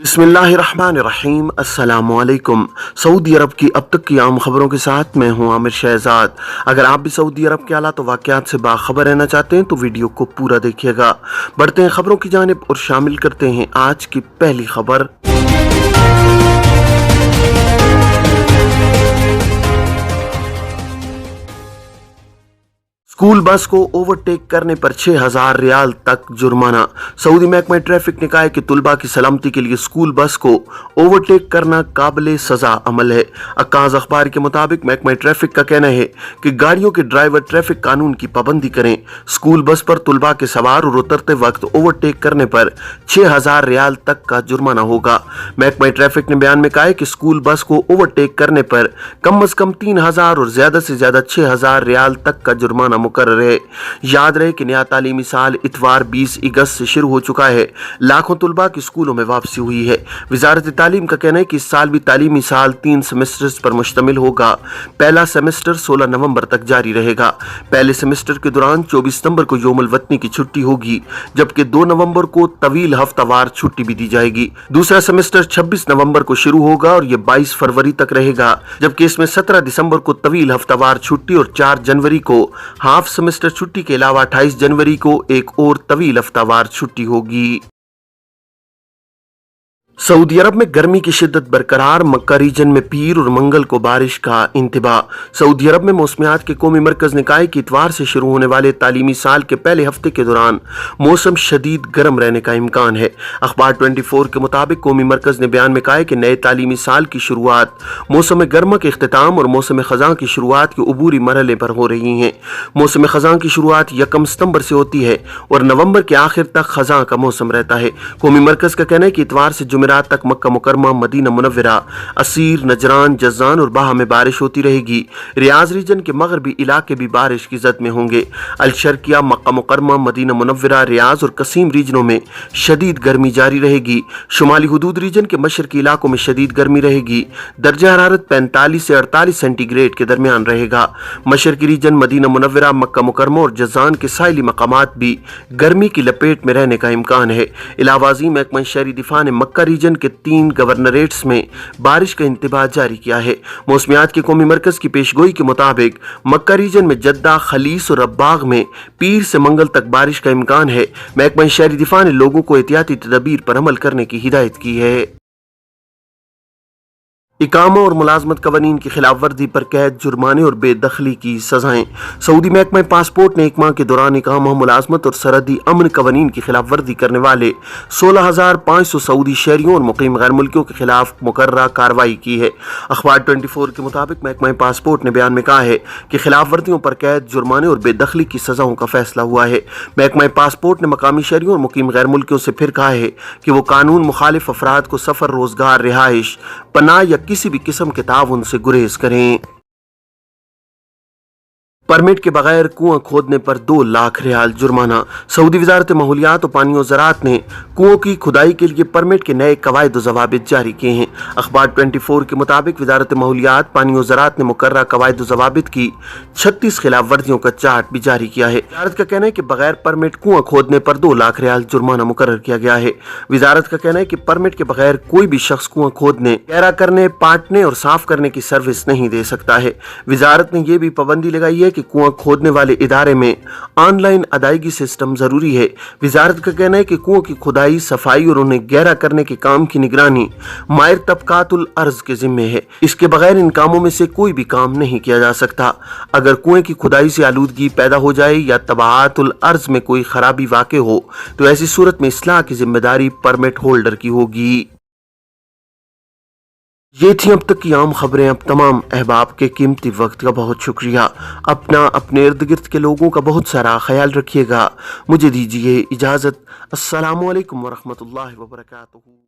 बिस्मिल्लाहिर्रहमानिर्रहीम। अस्सलामुअलैकुम। सऊदी अरब की अब तक की आम खबरों के साथ मैं हूं आमिर शहजाद। अगर आप भी सऊदी अरब के हालात तो वाक़यात से बाखबर रहना चाहते हैं तो वीडियो को पूरा देखिएगा। बढ़ते हैं खबरों की जानिब और शामिल करते हैं आज की पहली खबर। स्कूल बस को ओवरटेक करने पर 6000 रियाल तक जुर्माना। सऊदी महकमा ट्रैफिक ने कहा है कि तुलबा की सलामती के लिए स्कूल बस को ओवरटेक करना काबिल सजा अमल है। अक्काज़ अखबार के मुताबिक महकमा ट्रैफिक का कहना है कि गाड़ियों के ड्राइवर ट्रैफिक कानून की पाबंदी करें। स्कूल बस पर तुलबा के सवार और उतरते वक्त ओवरटेक करने पर 6000 रियाल तक का जुर्माना होगा। महकमा ट्रैफिक ने बयान में कहा है कि स्कूल बस को ओवरटेक करने पर कम से कम 3000 और ज्यादा से ज्यादा 6000 रियाल तक का जुर्माना मुकर्रर है। याद रहे कि नया तालीमी साल इतवार 20 अगस्त से शुरू हो चुका है। लाखों तुलबा की स्कूलों में वापसी हुई है। वजारत तालीम का कहना है कि इस साल भी तालीमी साल 3 सेमेस्टर्स पर मुश्तमिल होगा। पहला सेमेस्टर 16 नवंबर तक जारी रहेगा। पहले सेमेस्टर के दौरान 24 सितंबर को यौमुल वतनी की छुट्टी होगी, जबकि 2 नवंबर को तवील हफ्तावार छुट्टी भी दी जाएगी। दूसरा सेमेस्टर 26 नवंबर को शुरू होगा और ये 22 फरवरी तक रहेगा, जबकि इसमें 17 दिसंबर को तवील हफ्तावार छुट्टी और 4 जनवरी को हाफ सेमेस्टर छुट्टी के अलावा 28 जनवरी को एक और तवील हफ्तावार छुट्टी होगी। सऊदी अरब में गर्मी की शिद्दत बरकरार। मक्का रीजन में पीर और मंगल को बारिश का इंतबा। सऊदी अरब में मौसमियात के कौमी मरकज ने कहा है कि इतवार से शुरू होने वाले तालीमी साल के पहले हफ्ते के दौरान मौसम शदीद गर्म रहने का इम्कान है। अखबार 24 के मुताबिक कौमी मरकज ने बयान में कहा है कि नए तालीमी साल की शुरुआत मौसम गर्मा के अख्तिताम और मौसम खजां की शुरुआत के अबूरी मरहले पर हो रही है। मौसम खजां की शुरुआत 1 सितंबर से होती है और नवंबर के आखिर तक खजां का मौसम रहता है। कौमी मरकज का कहना है कि इतवार से जुमेरात तक मक्का मुकरमा, मदीना मुनव्वरा, असीर, नजरान, जज़ान और बाहा में बारिश होती रहेगी। रियाज रीजन के मगरबी इलाके भी बारिश की जद में होंगे। अल-शर्किया, मक्का मुकरमा, मदीना मुनव्वरा, रियाज और कसीम रीजनों में शदीद गर्मी जारी रहेगी। शुमाली हुदूद रीजन के मशरकी इलाकों में शदीद गर्मी रहेगी। दर्जा हरारत 45 से 48 सेंटीग्रेड के दरमियान रहेगा। मशरकी रीजन, मदीना मुनव्वरा, मक्का मुकरमा और जज़ान के साइली मकामात भी गर्मी की लपेट में रहने का इम्कान है। इलावाज़ी महकमा शहरी दिफा ने मक्का रीजन के 3 गवर्नरेट्स में बारिश का इंतबाह जारी किया है। मौसमियात के कौमी मरकज की पेशगोई के मुताबिक मक्का रीजन में जद्दा, खलीस और रब्बाग में पीर से मंगल तक बारिश का इम्कान है। महकमा शहरी दिफा ने लोगों को एहतियाती तदबीर पर अमल करने की हिदायत की है। इकामा और मुलाजमत कवानीन की खिलाफ वर्जी पर कैद, जुर्माने और बेदखली की सजाएं। सऊदी महकमा पासपोर्ट ने 1 माह के दौरान इकामा, मुलाजमत और सरहदी अमन कवानीन की खिलाफ वर्जी करने वाले 16,500 सऊदी शहरियों और मुकीम गैर मुल्कियों के खिलाफ मुकर्ररा कार्रवाई की है। अखबार 24 के मुताबिक महकमा पासपोर्ट ने बयान में कहा है कि खिलाफ वर्जियों पर कैद, जुर्माने और बेदखली की सजाओं का फैसला हुआ है। महकमा पासपोर्ट ने मकामी शहरियों और मुकीम गैर मुल्कियों से फिर कहा है कि वो कानून मुखालिफ अफराद को सफर, रोजगार, रिहाइश, पनाह या किसी भी किस्म के ताउन से गुरेज करें। परमिट के बगैर कुआं खोदने पर 2 लाख रियाल जुर्माना। सऊदी वजारत माहौलियात और पानी और ज़राअत ने कुओं की खुदाई के लिए परमिट के नए कवायद और ज़वाबित जारी किए हैं। अखबार 24 के मुताबिक वजारत माहौलियात, पानी और ज़राअत ने मुकर्ररा कवायद और ज़वाबित की 36 खिलाफ वर्जियों का चार्ट भी जारी किया है। वजारत का कहना है कि बगैर परमिट कुआं खोदने पर 2 लाख रियाल जुर्माना मुकर्रर किया गया है। वजारत का कहना है कि परमिट के बगैर कोई भी शख्स कुआं खोदने, गहरा करने, पाटने और साफ करने की सर्विस नहीं दे सकता है। वजारत ने यह भी पाबंदी लगाई है कि कुआं खोदने वाले इदारे में ऑनलाइन अदायगी सिस्टम जरूरी है। वजारत का कहना है कि कुओं की खुदाई, सफाई और उन्हें गहरा करने के काम की निगरानी माहिर तबकातुल अर्ज के जिम्मे है। इसके बगैर इन कामों में से कोई भी काम नहीं किया जा सकता। अगर कुएं की खुदाई से आलूदगी पैदा हो जाए या तबाआतुल अर्ज में कोई खराबी वाक़ हो तो ऐसी सूरत में इस्लाह की जिम्मेदारी परमिट होल्डर की होगी। ये थी अब तक की आम खबरें। अब तमाम अहबाब के कीमती वक्त का बहुत शुक्रिया। अपना, अपने इर्द गिर्द के लोगों का बहुत सारा ख्याल रखिएगा। मुझे दीजिए इजाज़त। अस्सलामु अलैकुम वरहमतुल्लाहि वबरकातुहू।